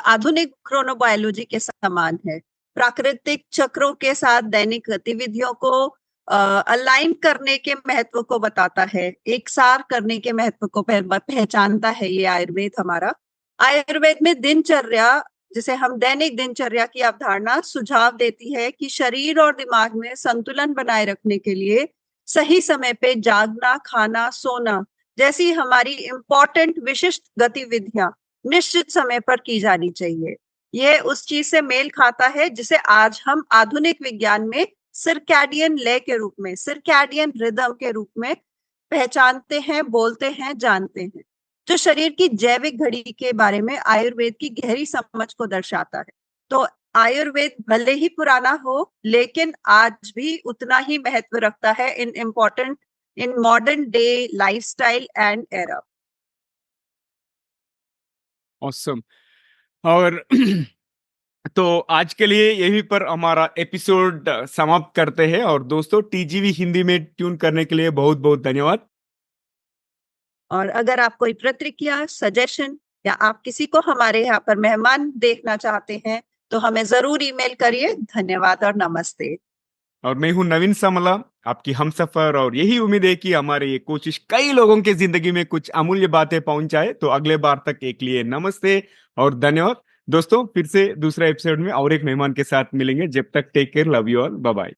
आधुनिक क्रोनोबायोलॉजी के समान है। प्राकृतिक चक्रों के साथ दैनिक गतिविधियों को अलाइन करने के महत्व को बताता है, एक सार करने के महत्व को पहचानता है ये आयुर्वेद हमारा। आयुर्वेद में दिनचर्या, जिसे हम दैनिक दिनचर्या की अवधारणा सुझाव देती है कि शरीर और दिमाग में संतुलन बनाए रखने के लिए सही समय पे जागना, खाना, सोना जैसी हमारी इंपॉर्टेंट विशिष्ट गतिविधियां निश्चित समय पर की जानी चाहिए। यह उस चीज से मेल खाता है जिसे आज हम आधुनिक विज्ञान में सिरकैडियन लय के रूप में, सिरकैडियन रिदम के रूप में पहचानते हैं, बोलते हैं, जानते हैं, जो शरीर की जैविक घड़ी के बारे में आयुर्वेद की गहरी समझ को दर्शाता है। तो आयुर्वेद भले ही पुराना हो, लेकिन आज भी उतना ही महत्व रखता है in modern day lifestyle and era. Awesome. और तो आज के लिए यहीं पर हमारा एपिसोड समाप्त करते हैं। और दोस्तों, टीजीवी हिंदी में ट्यून करने के लिए बहुत बहुत धन्यवाद। और अगर आप कोई प्रतिक्रिया, सजेशन या आप किसी को हमारे यहाँ पर मेहमान देखना चाहते हैं तो हमें जरूर ईमेल करिए। धन्यवाद और नमस्ते। और मैं हूं नवीन समला, आपकी हमसफर, और यही उम्मीद है कि हमारी ये कोशिश कई लोगों के जिंदगी में कुछ अमूल्य बातें पहुंचाए। तो अगले बार तक एक लिए नमस्ते और धन्यवाद। दोस्तों, फिर से दूसरे एपिसोड में और एक मेहमान के साथ मिलेंगे। जब तक take care, love you all, bye bye.